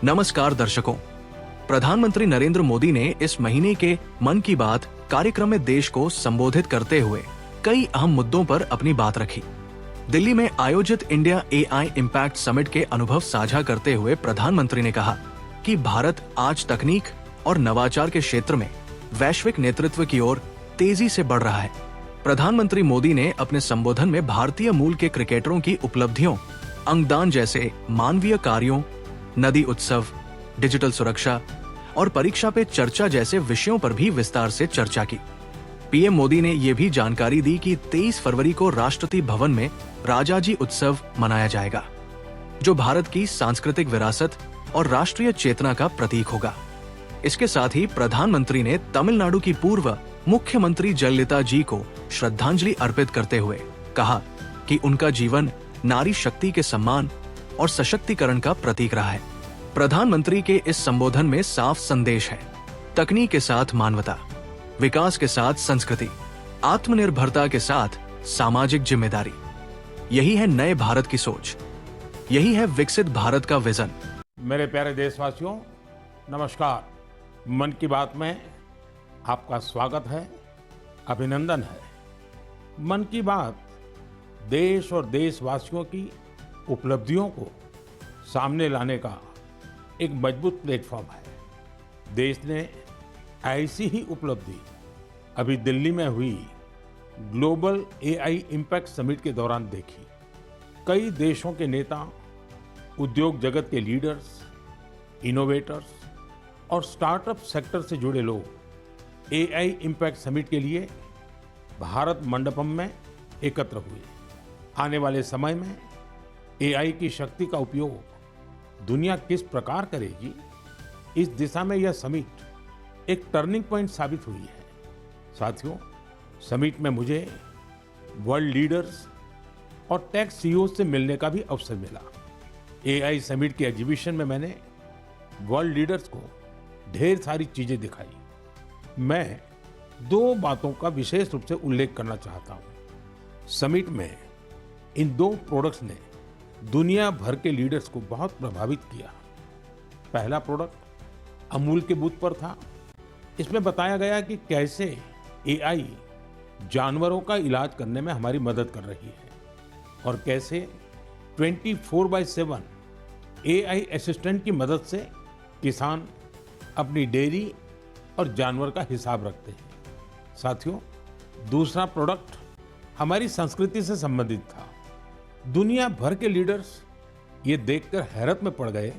नमस्कार दर्शकों, प्रधानमंत्री नरेंद्र मोदी ने इस महीने के मन की बात कार्यक्रम में देश को संबोधित करते हुए कई अहम मुद्दों पर अपनी बात रखी। दिल्ली में आयोजित इंडिया एआई इम्पैक्ट समिट के अनुभव साझा करते हुए प्रधानमंत्री ने कहा कि भारत आज तकनीक और नवाचार के क्षेत्र में वैश्विक नेतृत्व की ओर तेजी से बढ़ रहा है। प्रधानमंत्री मोदी ने अपने संबोधन में भारतीय मूल के क्रिकेटरों की उपलब्धियों, अंगदान जैसे मानवीय कार्यों, नदी उत्सव, डिजिटल सुरक्षा और परीक्षा पे चर्चा जैसे विषयों पर भी विस्तार से चर्चा की। पीएम मोदी ने ये भी जानकारी दी कि 23 फरवरी को राष्ट्रपति भवन में राजाजी उत्सव मनाया जाएगा, जो भारत की सांस्कृतिक विरासत और राष्ट्रीय चेतना का प्रतीक होगा। इसके साथ ही प्रधानमंत्री ने तमिलनाडु की पूर्व मुख्यमंत्री जयललिता जी को श्रद्धांजलि अर्पित करते हुए कहा कि उनका जीवन नारी शक्ति के सम्मान और सशक्तिकरण का प्रतीक रहा है। प्रधानमंत्री के इस संबोधन में साफ संदेश है: तकनीक के साथ मानवता, विकास के साथ संस्कृति, आत्मनिर्भरता के साथ सामाजिक जिम्मेदारी। यही है नए भारत की सोच, यही है विकसित भारत का विजन। मेरे प्यारे देशवासियों, नमस्कार। मन की बात में आपका स्वागत है, अभिनंदन है। मन की बात देश और देशवासियों की उपलब्धियों को सामने लाने का एक मजबूत प्लेटफॉर्म है। देश ने ऐसी ही उपलब्धि अभी दिल्ली में हुई ग्लोबल एआई इम्पैक्ट समिट के दौरान देखी। कई देशों के नेता, उद्योग जगत के लीडर्स, इनोवेटर्स और स्टार्टअप सेक्टर से जुड़े लोग एआई इम्पैक्ट समिट के लिए भारत मंडपम में एकत्र हुए। आने वाले समय में एआई की शक्ति का उपयोग दुनिया किस प्रकार करेगी, इस दिशा में यह समिट एक टर्निंग पॉइंट साबित हुई है। साथियों, समिट में मुझे वर्ल्ड लीडर्स और टेक सीईओ से मिलने का भी अवसर मिला। एआई समिट के एग्जीबिशन में मैंने वर्ल्ड लीडर्स को ढेर सारी चीजें दिखाई। मैं दो बातों का विशेष रूप से उल्लेख करना चाहता हूं। समिट में इन दो प्रोडक्ट्स ने दुनिया भर के लीडर्स को बहुत प्रभावित किया। पहला प्रोडक्ट अमूल के बूथ पर था। इसमें बताया गया कि कैसे एआई जानवरों का इलाज करने में हमारी मदद कर रही है और कैसे 24/7 एआई असिस्टेंट की मदद से किसान अपनी डेयरी और जानवर का हिसाब रखते हैं। साथियों, दूसरा प्रोडक्ट हमारी संस्कृति से संबंधित था। दुनिया भर के लीडर्स ये देखकर हैरत में पड़ गए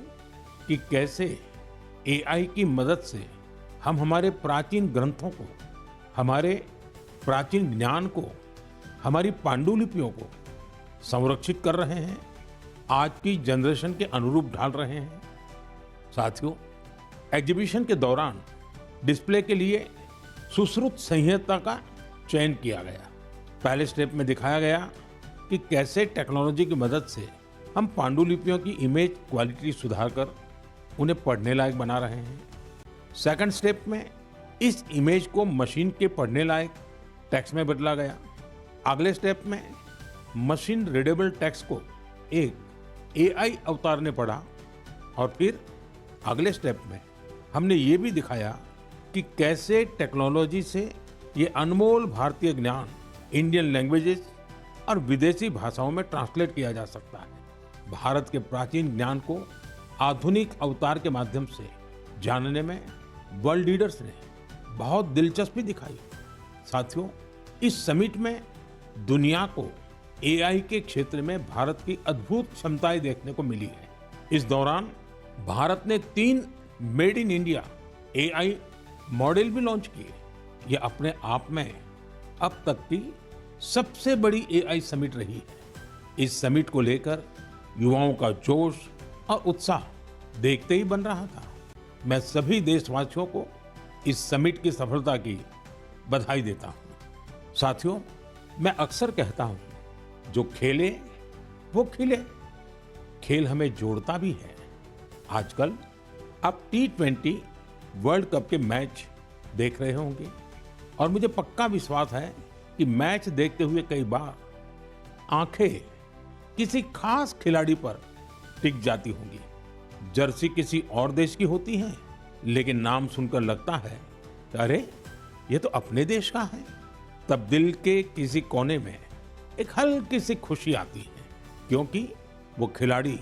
कि कैसे एआई की मदद से हम हमारे प्राचीन ग्रंथों को, हमारे प्राचीन ज्ञान को, हमारी पांडुलिपियों को संरक्षित कर रहे हैं, आज की जनरेशन के अनुरूप ढाल रहे हैं। साथियों, एग्जीबिशन के दौरान डिस्प्ले के लिए सुश्रुत संहिता का चयन किया गया। पहले स्टेप में दिखाया गया कि कैसे टेक्नोलॉजी की मदद से हम पांडुलिपियों की इमेज क्वालिटी सुधारकर उन्हें पढ़ने लायक बना रहे हैं। सेकंड स्टेप में इस इमेज को मशीन के पढ़ने लायक टेक्स्ट में बदला गया। अगले स्टेप में मशीन रीडेबल टेक्स्ट को एक एआई अवतार ने पढ़ा और फिर अगले स्टेप में हमने ये भी दिखाया कि कैसे टेक्नोलॉजी से ये अनमोल भारतीय ज्ञान इंडियन लैंग्वेजेस और विदेशी भाषाओं में ट्रांसलेट किया जा सकता है। भारत के प्राचीन ज्ञान को आधुनिक अवतार के माध्यम से जानने में वर्ल्ड लीडर्स ने बहुत दिलचस्पी दिखाई। साथियों, इस समिट में दुनिया को एआई के क्षेत्र में भारत की अद्भुत क्षमताएं देखने को मिली है। इस दौरान भारत ने 3 made in India AI model भी लॉन्च किए। यह अपने आप में अब तक की सबसे बड़ी एआई समिट रही है। इस समिट को लेकर युवाओं का जोश और उत्साह देखते ही बन रहा था। मैं सभी देशवासियों को इस समिट की सफलता की बधाई देता हूं। साथियों, मैं अक्सर कहता हूं, जो खेले वो खिले। खेल हमें जोड़ता भी है। आजकल आप T20 वर्ल्ड कप के मैच देख रहे होंगे और मुझे पक्का विश्वास है कि मैच देखते हुए कई बार आंखें किसी खास खिलाड़ी पर टिक जाती होंगी। जर्सी किसी और देश की होती है, लेकिन नाम सुनकर लगता है कि अरे ये तो अपने देश का है। तब दिल के किसी कोने में एक हल्की सी खुशी आती है, क्योंकि वो खिलाड़ी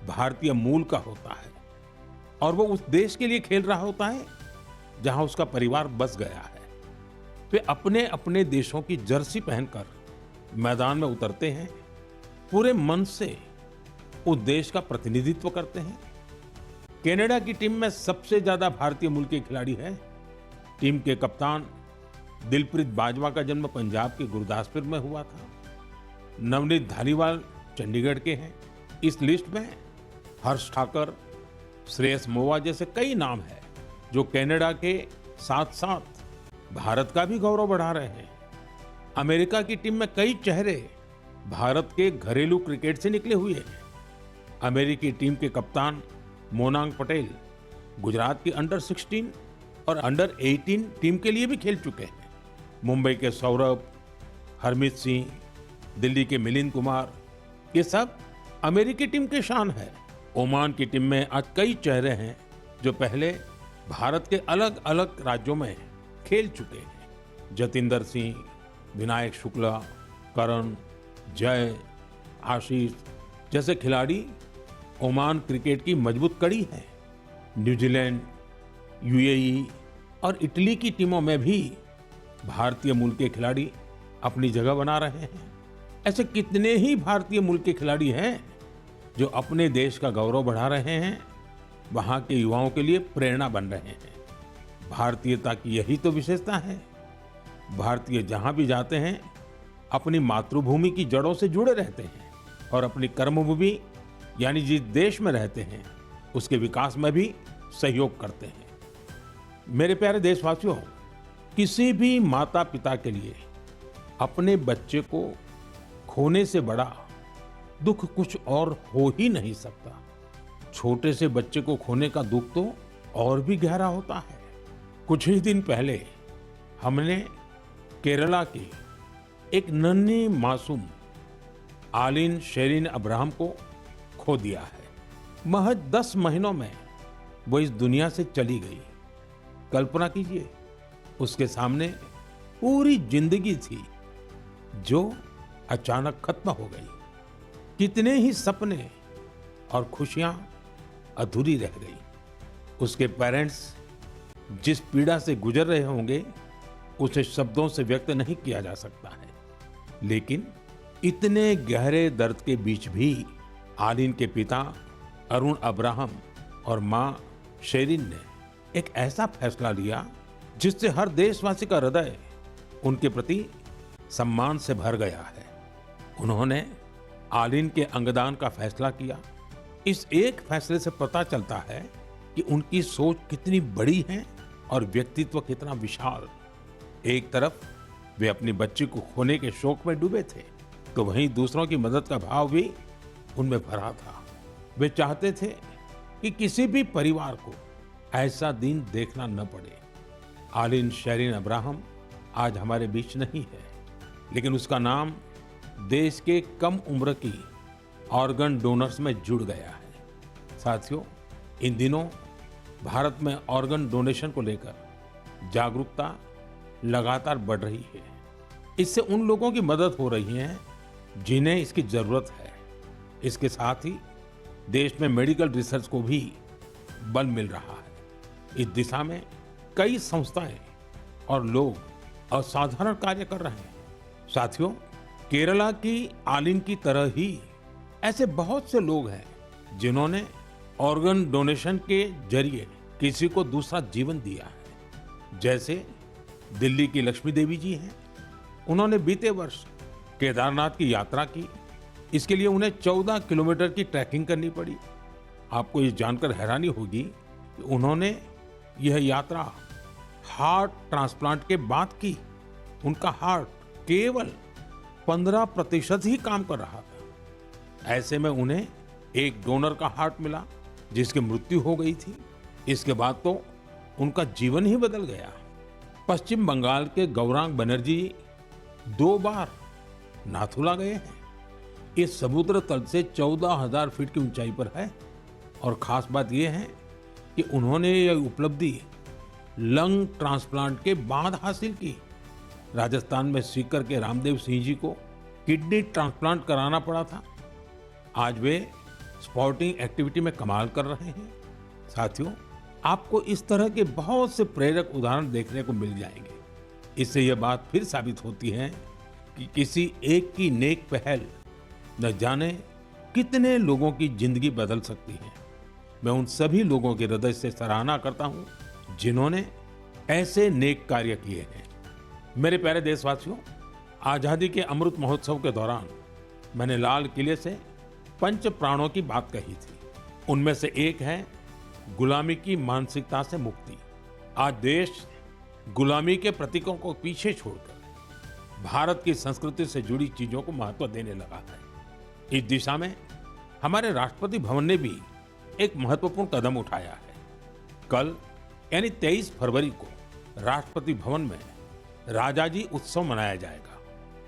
भारतीय मूल का होता है और वो उस देश के लिए खेल रहा होता है जहां उसका परिवार बस गया है। वे अपने अपने देशों की जर्सी पहनकर मैदान में उतरते हैं, पूरे मन से उस देश का प्रतिनिधित्व करते हैं। कनाडा की टीम में सबसे ज्यादा भारतीय मूल के खिलाड़ी हैं। टीम के कप्तान दिलप्रीत बाजवा का जन्म पंजाब के गुरदासपुर में हुआ था। नवनीत धालीवाल चंडीगढ़ के हैं। इस लिस्ट में हर्ष ठाकर, श्रेयस मोवा जैसे कई नाम हैं जो कनाडा के साथ साथ भारत का भी गौरव बढ़ा रहे हैं। अमेरिका की टीम में कई चेहरे भारत के घरेलू क्रिकेट से निकले हुए हैं। अमेरिकी टीम के कप्तान मोनांग पटेल गुजरात की अंडर 16 और अंडर 18 टीम के लिए भी खेल चुके हैं। मुंबई के सौरभ, हरमीत सिंह, दिल्ली के मिलिंद कुमार, ये सब अमेरिकी टीम के शान है। ओमान की टीम में आज कई चेहरे हैं जो पहले भारत के अलग अलग राज्यों में खेल चुके हैं। जतिंदर सिंह, विनायक शुक्ला, करण, जय, आशीष जैसे खिलाड़ी ओमान क्रिकेट की मजबूत कड़ी है। न्यूजीलैंड, यूएई और इटली की टीमों में भी भारतीय मूल के खिलाड़ी अपनी जगह बना रहे हैं। ऐसे कितने ही भारतीय मूल के खिलाड़ी हैं जो अपने देश का गौरव बढ़ा रहे हैं, वहां के युवाओं के लिए प्रेरणा बन रहे हैं। भारतीयता की यही तो विशेषता है। भारतीय जहां भी जाते हैं अपनी मातृभूमि की जड़ों से जुड़े रहते हैं और अपनी कर्मभूमि यानी जिस देश में रहते हैं उसके विकास में भी सहयोग करते हैं। मेरे प्यारे देशवासियों, किसी भी माता पिता के लिए अपने बच्चे को खोने से बड़ा दुख कुछ और हो ही नहीं सकता। छोटे से बच्चे को खोने का दुख तो और भी गहरा होता है। कुछ ही दिन पहले हमने केरला की एक नन्ही मासूम आलिन शेरिन अब्राहम को खो दिया है। महज 10 महीनों में वो इस दुनिया से चली गई। कल्पना कीजिए, उसके सामने पूरी जिंदगी थी जो अचानक खत्म हो गई। कितने ही सपने और खुशियां अधूरी रह गई। उसके पेरेंट्स जिस पीड़ा से गुजर रहे होंगे उसे शब्दों से व्यक्त नहीं किया जा सकता है। लेकिन इतने गहरे दर्द के बीच भी आलिन के पिता अरुण अब्राहम और मां शेरिन ने एक ऐसा फैसला लिया जिससे हर देशवासी का हृदय उनके प्रति सम्मान से भर गया है। उन्होंने आलिन के अंगदान का फैसला किया। इस एक फैसले से पता चलता है कि उनकी सोच कितनी बड़ी है और व्यक्तित्व कितना विशाल। एक तरफ वे अपनी बच्ची को खोने के शोक में डूबे थे, तो वहीं दूसरों की मदद का भाव भी उनमें भरा था। वे चाहते थे कि किसी भी परिवार को ऐसा दिन देखना न पड़े। आलिन शेरिन अब्राहम आज हमारे बीच नहीं है, लेकिन उसका नाम देश के कम उम्र की ऑर्गन डोनर्स में जुड़ गया है। साथियों, इन दिनों भारत में ऑर्गन डोनेशन को लेकर जागरूकता लगातार बढ़ रही है। इससे उन लोगों की मदद हो रही है जिन्हें इसकी जरूरत है। इसके साथ ही देश में मेडिकल रिसर्च को भी बल मिल रहा है। इस दिशा में कई संस्थाएं और लोग असाधारण कार्य कर रहे हैं। साथियों, केरला की आलिन की तरह ही ऐसे बहुत से लोग हैं जिन्होंने ऑर्गन डोनेशन के जरिए किसी को दूसरा जीवन दिया है। जैसे दिल्ली की लक्ष्मी देवी जी हैं। उन्होंने बीते वर्ष केदारनाथ की यात्रा की। इसके लिए उन्हें 14 किलोमीटर की ट्रैकिंग करनी पड़ी। आपको ये जानकर हैरानी होगी कि उन्होंने यह यात्रा हार्ट ट्रांसप्लांट के बाद की। उनका हार्ट केवल 15% ही काम कर रहा था। ऐसे में उन्हें एक डोनर का हार्ट मिला जिसकी मृत्यु हो गई थी। इसके बाद तो उनका जीवन ही बदल गया। पश्चिम बंगाल के गौरांग बनर्जी 2 बार नाथुला गए हैं। ये समुद्र तल से 14,000 फीट की ऊंचाई पर है और खास बात यह है कि उन्होंने यह उपलब्धि लंग ट्रांसप्लांट के बाद हासिल की। राजस्थान में सीकर के रामदेव सिंह जी को किडनी ट्रांसप्लांट कराना पड़ा था। आज वे स्पोर्टिंग एक्टिविटी में कमाल कर रहे हैं। साथियों, आपको इस तरह के बहुत से प्रेरक उदाहरण देखने को मिल जाएंगे। इससे यह बात फिर साबित होती है कि किसी एक की नेक पहल न जाने कितने लोगों की जिंदगी बदल सकती है। मैं उन सभी लोगों के हृदय से सराहना करता हूं जिन्होंने ऐसे नेक कार्य किए हैं। मेरे प्यारे देशवासियों, आजादी के अमृत महोत्सव के दौरान मैंने लाल किले से पंच प्राणों की बात कही थी। उनमें से एक है गुलामी की मानसिकता से मुक्ति। आज देश गुलामी के प्रतीकों को पीछे छोड़कर भारत की संस्कृति से जुड़ी चीजों को महत्व देने लगा है। इस दिशा में हमारे राष्ट्रपति भवन ने भी एक महत्वपूर्ण कदम उठाया है। कल यानी 23 फरवरी को राष्ट्रपति भवन में राजाजी उत्सव मनाया जाएगा।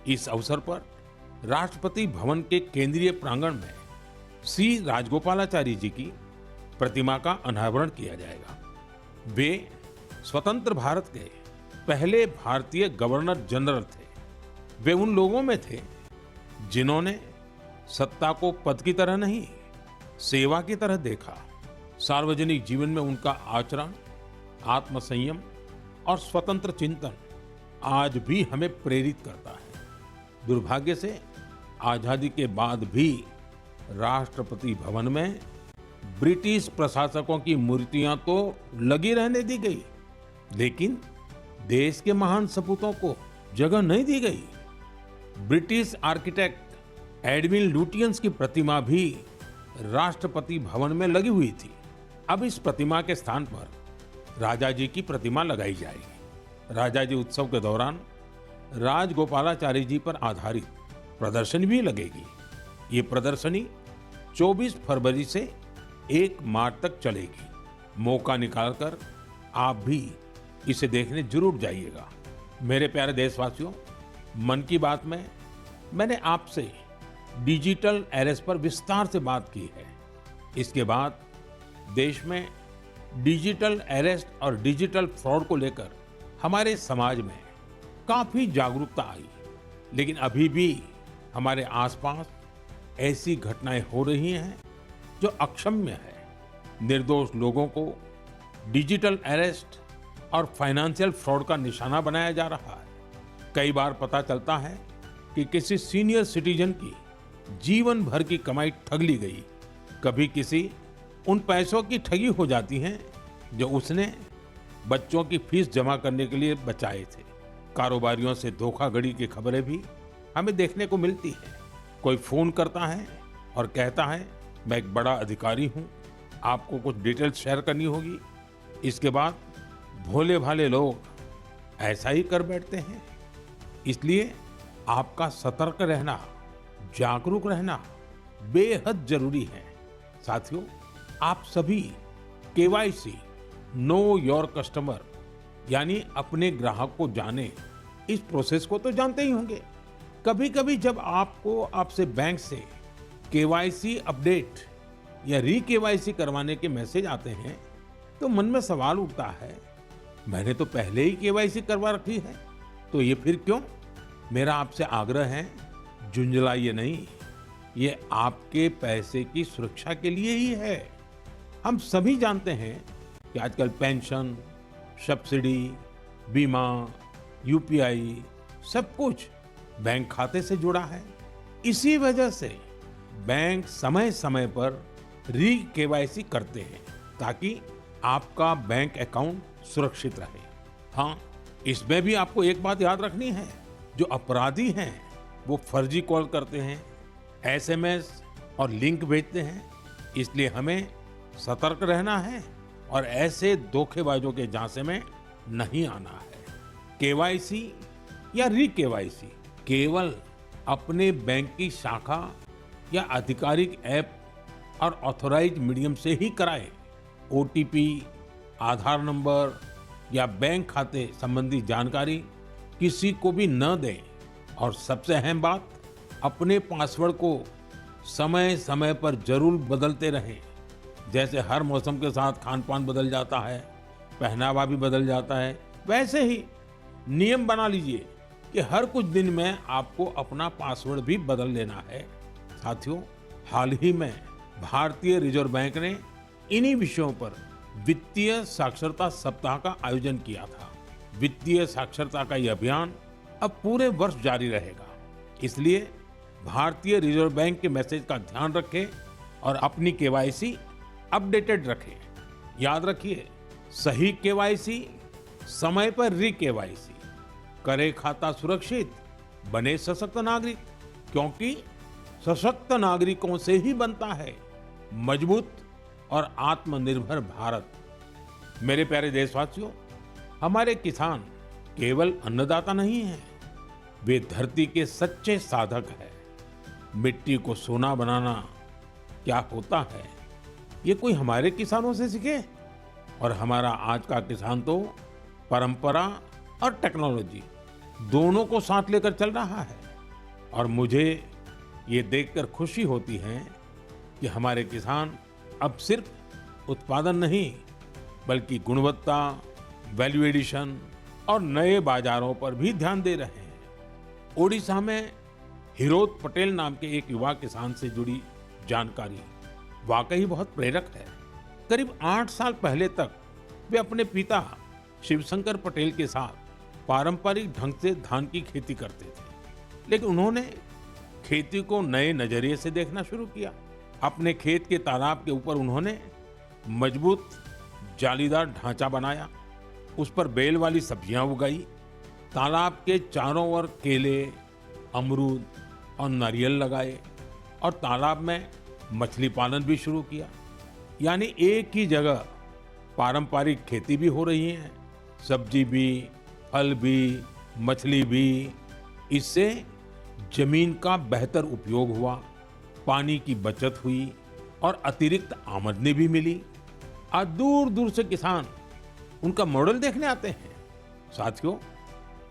इस अवसर पर राष्ट्रपति भवन के केंद्रीय प्रांगण में श्री राजगोपालाचारी जी की प्रतिमा का अनावरण किया जाएगा। वे स्वतंत्र भारत के पहले भारतीय गवर्नर जनरल थे। वे उन लोगों में थे जिन्होंने सत्ता को पद की तरह नहीं, सेवा की तरह देखा। सार्वजनिक जीवन में उनका आचरण, आत्मसंयम और स्वतंत्र चिंतन आज भी हमें प्रेरित करता है। दुर्भाग्य से आजादी के बाद भी राष्ट्रपति भवन में ब्रिटिश प्रशासकों की मूर्तियां तो लगी रहने दी गई, लेकिन देश के महान सपूतों को जगह नहीं दी गई। ब्रिटिश आर्किटेक्ट एडविन लुटियंस की प्रतिमा भी राष्ट्रपति भवन में लगी हुई थी। अब इस प्रतिमा के स्थान पर राजाजी की प्रतिमा लगाई जाएगी। राजाजी उत्सव के दौरान राजगोपालाचारी जी पर आधारित प्रदर्शनी भी लगेगी। ये प्रदर्शनी 24 फरवरी से 1 मार्च तक चलेगी। मौका निकालकर आप भी इसे देखने जरूर जाइएगा। मेरे प्यारे देशवासियों, मन की बात में मैंने आपसे डिजिटल अरेस्ट पर विस्तार से बात की है। इसके बाद देश में डिजिटल अरेस्ट और डिजिटल फ्रॉड को लेकर हमारे समाज में काफी जागरूकता आई, लेकिन अभी भी हमारे आसपास ऐसी घटनाएं हो रही हैं जो अक्षम्य है। निर्दोष लोगों को डिजिटल अरेस्ट और फाइनेंशियल फ्रॉड का निशाना बनाया जा रहा है। कई बार पता चलता है कि किसी सीनियर सिटीजन की जीवन भर की कमाई ठग ली गई। कभी किसी उन पैसों की ठगी हो जाती है जो उसने बच्चों की फीस जमा करने के लिए बचाए थे। कारोबारियों से धोखाधड़ी की खबरें भी हमें देखने को मिलती है। कोई फोन करता है और कहता है, मैं एक बड़ा अधिकारी हूं, आपको कुछ डिटेल्स शेयर करनी होगी। इसके बाद भोले भाले लोग ऐसा ही कर बैठते हैं। इसलिए आपका सतर्क रहना, जागरूक रहना बेहद जरूरी है। साथियों, आप सभी केवाईसी नो योर कस्टमर यानी अपने ग्राहक को जाने, इस प्रोसेस को तो जानते ही होंगे। कभी कभी जब आपसे बैंक से केवाईसी अपडेट या री केवाईसी करवाने के मैसेज आते हैं तो मन में सवाल उठता है, मैंने तो पहले ही केवाईसी करवा रखी है, तो ये फिर क्यों? मेरा आपसे आग्रह है, झुंझलाइए नहीं, ये आपके पैसे की सुरक्षा के लिए ही है। हम सभी जानते हैं कि आजकल पेंशन, सब्सिडी, बीमा, यूपीआई सब कुछ बैंक खाते से जुड़ा है। इसी वजह से बैंक समय समय पर री केवाईसी करते हैं ताकि आपका बैंक अकाउंट सुरक्षित रहे। हाँ, इसमें भी आपको एक बात याद रखनी है, जो अपराधी हैं वो फर्जी कॉल करते हैं, एसएमएस और लिंक भेजते हैं। इसलिए हमें सतर्क रहना है और ऐसे धोखेबाजों के झांसे में नहीं आना है। केवाईसी या री केवाईसी केवल अपने बैंक की शाखा या आधिकारिक ऐप और ऑथराइज्ड मीडियम से ही कराएं। ओटीपी, आधार नंबर या बैंक खाते संबंधी जानकारी किसी को भी न दें। और सबसे अहम बात, अपने पासवर्ड को समय समय पर जरूर बदलते रहें। जैसे हर मौसम के साथ खान पान बदल जाता है, पहनावा भी बदल जाता है, वैसे ही नियम बना लीजिए कि हर कुछ दिन में आपको अपना पासवर्ड भी बदल लेना है। साथियों, हाल ही में भारतीय रिजर्व बैंक ने इन्हीं विषयों पर वित्तीय साक्षरता सप्ताह का आयोजन किया था। वित्तीय साक्षरता का यह अभियान अब पूरे वर्ष जारी रहेगा। इसलिए भारतीय रिजर्व बैंक के मैसेज का ध्यान रखें और अपनी केवाईसी अपडेटेड रखें। याद रखिए, सही केवाईसी, समय पर री केवाईसी करे खाता सुरक्षित, बने सशक्त नागरिक, क्योंकि सशक्त नागरिकों से ही बनता है मजबूत और आत्मनिर्भर भारत। मेरे प्यारे देशवासियों, हमारे किसान केवल अन्नदाता नहीं हैं, वे धरती के सच्चे साधक हैं। मिट्टी को सोना बनाना क्या होता है, ये कोई हमारे किसानों से सीखे। और हमारा आज का किसान तो परंपरा और टेक्नोलॉजी दोनों को साथ लेकर चल रहा है। और मुझे ये देखकर खुशी होती है कि हमारे किसान अब सिर्फ उत्पादन नहीं, बल्कि गुणवत्ता, वैल्यू एडिशन और नए बाजारों पर भी ध्यान दे रहे हैं। ओडिशा में हिरोत पटेल नाम के एक युवा किसान से जुड़ी जानकारी वाकई बहुत प्रेरक है। करीब 8 साल पहले तक वे अपने पिता शिवशंकर पटेल के साथ पारंपरिक ढंग से धान की खेती करते थे, लेकिन उन्होंने खेती को नए नजरिए से देखना शुरू किया। अपने खेत के तालाब के ऊपर उन्होंने मजबूत जालीदार ढांचा बनाया, उस पर बेल वाली सब्जियां उगाई, तालाब के चारों ओर केले, अमरूद और नारियल लगाए और तालाब में मछली पालन भी शुरू किया। यानी एक ही जगह पारंपरिक खेती भी हो रही है, सब्जी भी, फल भी, मछली भी। इससे जमीन का बेहतर उपयोग हुआ, पानी की बचत हुई और अतिरिक्त आमदनी भी मिली। आज दूर दूर से किसान उनका मॉडल देखने आते हैं। साथियों,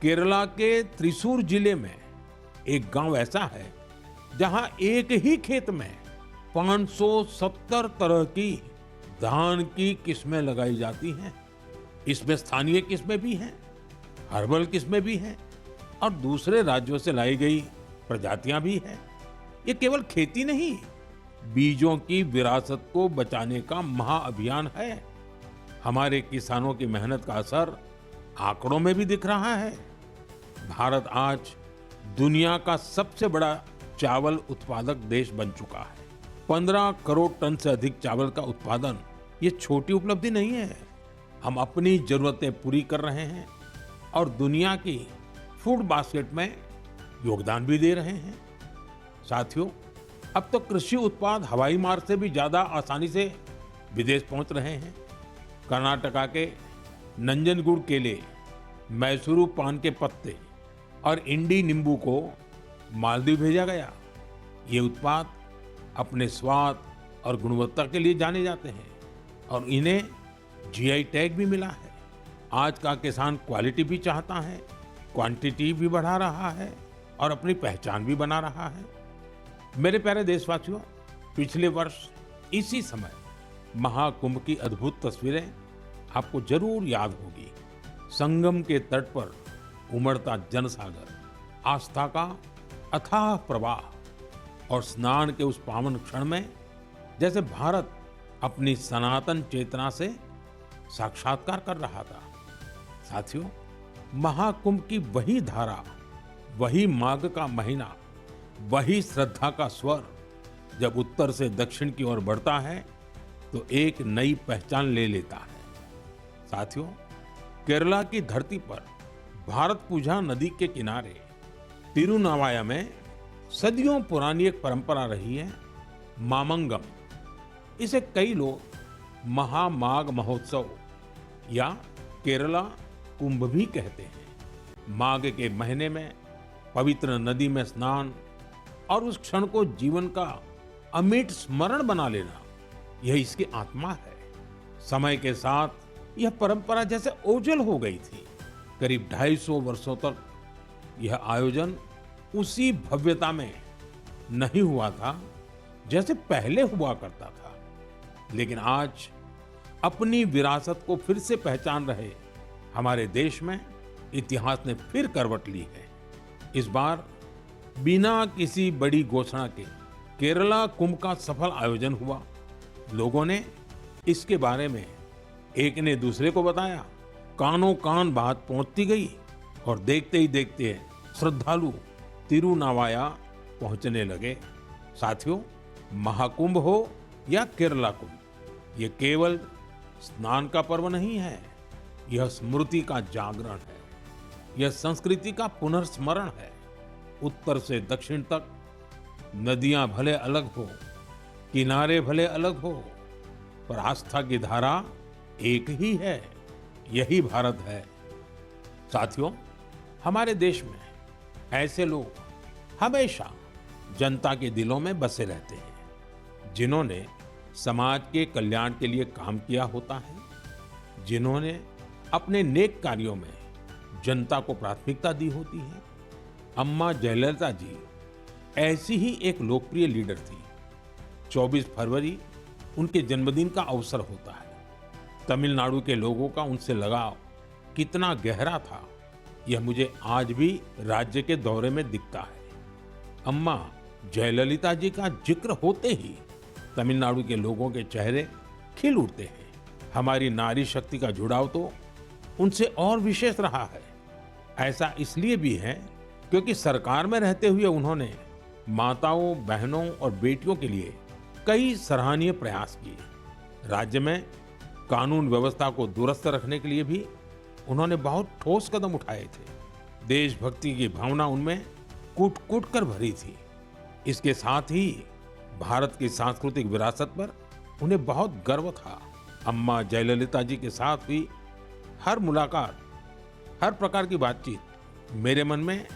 केरला के त्रिशूर जिले में एक गांव ऐसा है जहां एक ही खेत में 570 तरह की धान की किस्में लगाई जाती हैं। इसमें स्थानीय किस्में भी हैं, हर्बल किस्में भी हैं और दूसरे राज्यों से लाई गई प्रजातियां भी हैं। ये केवल खेती नहीं, बीजों की विरासत को बचाने का महाअभियान है। हमारे किसानों की मेहनत का असर आंकड़ों में भी दिख रहा है। भारत आज दुनिया का सबसे बड़ा चावल उत्पादक देश बन चुका है। 15 करोड़ टन से अधिक चावल का उत्पादन, ये छोटी उपलब्धि नहीं है। हम अपनी जरूरतें पूरी कर रहे हैं और दुनिया की फूड बास्केट में योगदान भी दे रहे हैं। साथियों, अब तो कृषि उत्पाद हवाई मार्ग से भी ज्यादा आसानी से विदेश पहुंच रहे हैं। कर्नाटका के नंजनगुड केले, मैसूरू पान के पत्ते और इंडी नींबू को मालदीव भेजा गया। ये उत्पाद अपने स्वाद और गुणवत्ता के लिए जाने जाते हैं और इन्हें जीआई टैग भी मिला है। आज का किसान क्वालिटी भी चाहता है, क्वांटिटी भी बढ़ा रहा है और अपनी पहचान भी बना रहा है। मेरे प्यारे देशवासियों, पिछले वर्ष इसी समय महाकुंभ की अद्भुत तस्वीरें आपको जरूर याद होगी। संगम के तट पर उमड़ता जनसागर, आस्था का अथाह प्रवाह और स्नान के उस पावन क्षण में जैसे भारत अपनी सनातन चेतना से साक्षात्कार कर रहा था। साथियों, महाकुंभ की वही धारा, वही माघ का महीना, वही श्रद्धा का स्वर जब उत्तर से दक्षिण की ओर बढ़ता है तो एक नई पहचान ले लेता है। साथियों, केरला की धरती पर भारत पूजा नदी के किनारे तिरुनावाया में सदियों पुरानी एक परंपरा रही है, मामंगम। इसे कई लोग महामाघ महोत्सव या केरला कुंभ भी कहते हैं। माघ के महीने में पवित्र नदी में स्नान और उस क्षण को जीवन का अमिट स्मरण बना लेना, यह इसकी आत्मा है। समय के साथ यह परंपरा जैसे ओझल हो गई थी। करीब 250 वर्षों तक यह आयोजन उसी भव्यता में नहीं हुआ था जैसे पहले हुआ करता था। लेकिन आज अपनी विरासत को फिर से पहचान रहे हमारे देश में इतिहास ने फिर करवट ली है। इस बार बिना किसी बड़ी घोषणा के केरला कुंभ का सफल आयोजन हुआ। लोगों ने इसके बारे में एक ने दूसरे को बताया, कानों कान बात पहुंचती गई और देखते ही देखते श्रद्धालु तिरुनावाया पहुंचने लगे। साथियों, महाकुंभ हो या केरला कुंभ, ये केवल स्नान का पर्व नहीं है, यह स्मृति का जागरण है, यह संस्कृति का पुनर्स्मरण है। उत्तर से दक्षिण तक नदियां भले अलग हो, किनारे भले अलग हो, पर आस्था की धारा एक ही है, यही भारत है। साथियों, हमारे देश में ऐसे लोग हमेशा जनता के दिलों में बसे रहते हैं, जिन्होंने समाज के कल्याण के लिए काम किया होता है, जिन्होंने अपने नेक कार्यों में जनता को प्राथमिकता दी होती है। अम्मा जयललिता जी ऐसी ही एक लोकप्रिय लीडर थी। 24 फरवरी उनके जन्मदिन का अवसर होता है। तमिलनाडु के लोगों का उनसे लगाव कितना गहरा था, यह मुझे आज भी राज्य के दौरे में दिखता है। अम्मा जयललिता जी का जिक्र होते ही तमिलनाडु के लोगों के चेहरे खिल उठते हैं। हमारी नारी शक्ति का जुड़ाव तो उनसे और विशेष रहा है। ऐसा इसलिए भी है क्योंकि सरकार में रहते हुए उन्होंने माताओं, बहनों और बेटियों के लिए कई सराहनीय प्रयास किए। राज्य में कानून व्यवस्था को दुरुस्त रखने के लिए भी उन्होंने बहुत ठोस कदम उठाए थे। देशभक्ति की भावना उनमें कूट-कूट कर भरी थी। इसके साथ ही भारत की सांस्कृतिक विरासत पर उन्हें बहुत गर्व था। अम्मा जयललिता जी के साथ हुई हर मुलाकात, हर प्रकार की बातचीत मेरे मन में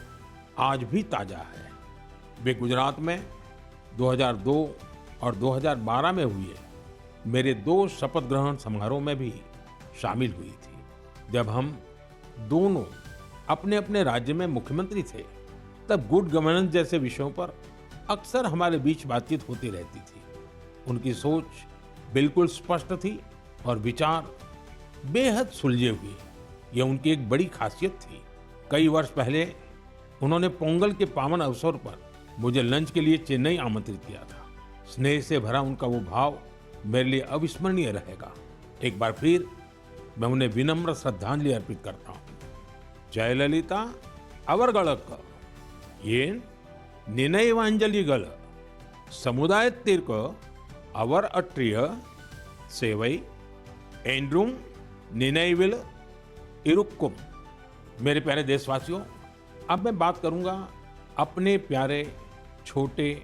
आज भी ताजा है। वे गुजरात में 2002 और 2012 में हुए मेरे 2 शपथ ग्रहण समारोह में भी शामिल हुई थी, जब हम दोनों अपने अपने राज्य में मुख्यमंत्री थे। तब गुड गवर्नेंस जैसे विषयों पर अक्सर हमारे बीच बातचीत होती रहती थी। उनकी सोच बिल्कुल स्पष्ट थी और विचार बेहद सुलझे हुए। यह उनकी एक बड़ी खासियत थी। कई वर्ष पहले उन्होंने पोंगल के पावन अवसर पर मुझे लंच के लिए चेन्नई आमंत्रित किया था। स्नेह से भरा उनका वो भाव मेरे लिए अविस्मरणीय रहेगा। एक बार फिर मैं उन्हें विनम्र श्रद्धांजलि अर्पित करता हूँ। जयललिता अवरगड़क ये निनयवांजलिगल समुदाय तीर्क अवर अट्रिय सेवई एंड्रुम निनयविल इरुक्कुम। मेरे प्यारे देशवासियों, अब मैं बात करूंगा अपने प्यारे छोटे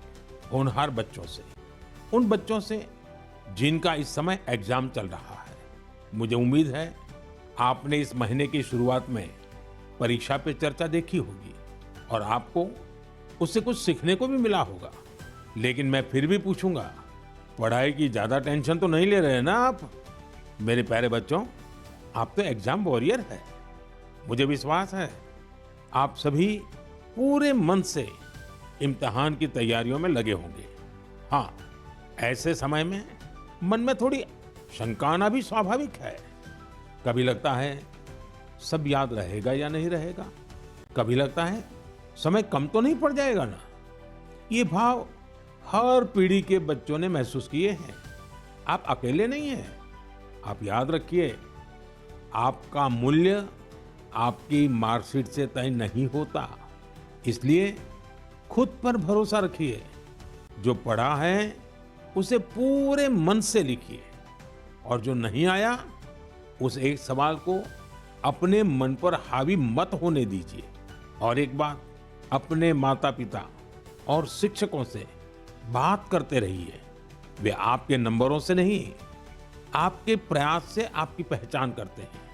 होनहार बच्चों से, उन बच्चों से जिनका इस समय एग्जाम चल रहा है। मुझे उम्मीद है आपने इस महीने की शुरुआत में परीक्षा पे चर्चा देखी होगी और आपको उससे कुछ सीखने को भी मिला होगा। लेकिन मैं फिर भी पूछूंगा, पढ़ाई की ज्यादा टेंशन तो नहीं ले रहे ना आप? मेरे प्यारे बच्चों, आप तो एग्जाम वॉरियर है। मुझे विश्वास है आप सभी पूरे मन से इम्तिहान की तैयारियों में लगे होंगे। हाँ, ऐसे समय में मन में थोड़ी शंका आना भी स्वाभाविक है। कभी लगता है सब याद रहेगा या नहीं रहेगा, कभी लगता है समय कम तो नहीं पड़ जाएगा ना। ये भाव हर पीढ़ी के बच्चों ने महसूस किए हैं। आप अकेले नहीं हैं। आप याद रखिए, आपका मूल्य आपकी मार्कशीट से तय नहीं होता। इसलिए खुद पर भरोसा रखिए। जो पढ़ा है उसे पूरे मन से लिखिए और जो नहीं आया उस एक सवाल को अपने मन पर हावी मत होने दीजिए। और एक बात, अपने माता पिता और शिक्षकों से बात करते रहिए। वे आपके नंबरों से नहीं, आपके प्रयास से आपकी पहचान करते हैं।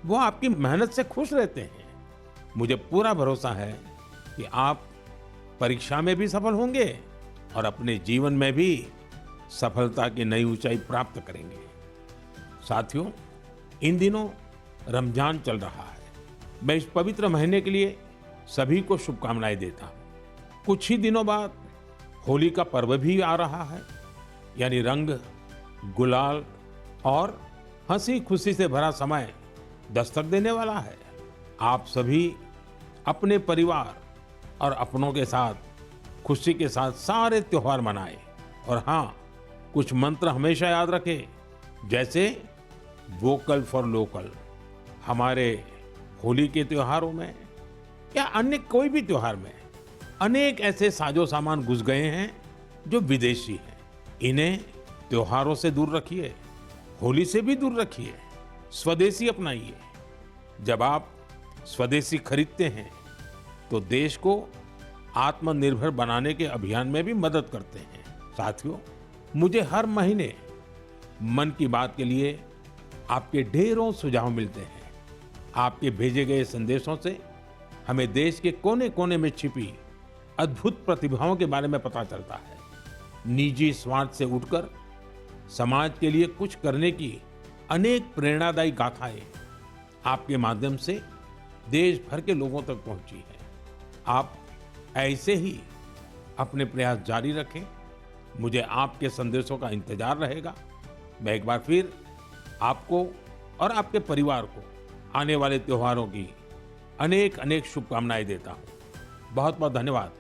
वो आपकी मेहनत से खुश रहते हैं। मुझे पूरा भरोसा है कि आप परीक्षा में भी सफल होंगे और अपने जीवन में भी सफलता की नई ऊंचाई प्राप्त करेंगे। साथियों, इन दिनों रमजान चल रहा है। मैं इस पवित्र महीने के लिए सभी को शुभकामनाएं देता हूं। कुछ ही दिनों बाद होली का पर्व भी आ रहा है, यानी रंग गुलाल और हंसी खुशी से भरा समय दस्तक देने वाला है। आप सभी अपने परिवार और अपनों के साथ खुशी के साथ सारे त्योहार मनाएं। और हाँ, कुछ मंत्र हमेशा याद रखें, जैसे वोकल फॉर लोकल। हमारे होली के त्योहारों में या अन्य कोई भी त्योहार में अनेक ऐसे साजो सामान घुस गए हैं जो विदेशी हैं। इन्हें त्योहारों से दूर रखिए, होली से भी दूर रखिए, स्वदेशी अपनाइए। जब आप स्वदेशी खरीदते हैं तो देश को आत्मनिर्भर बनाने के अभियान में भी मदद करते हैं। साथियों, मुझे हर महीने मन की बात के लिए आपके ढेरों सुझाव मिलते हैं। आपके भेजे गए संदेशों से हमें देश के कोने कोने में छिपी अद्भुत प्रतिभाओं के बारे में पता चलता है। निजी स्वार्थ से उठकर समाज के लिए कुछ करने की अनेक प्रेरणादायी गाथाएं आपके माध्यम से देश भर के लोगों तक पहुंची है। आप ऐसे ही अपने प्रयास जारी रखें। मुझे आपके संदेशों का इंतजार रहेगा। मैं एक बार फिर आपको और आपके परिवार को आने वाले त्योहारों की अनेक अनेक शुभकामनाएं देता हूं। बहुत बहुत धन्यवाद।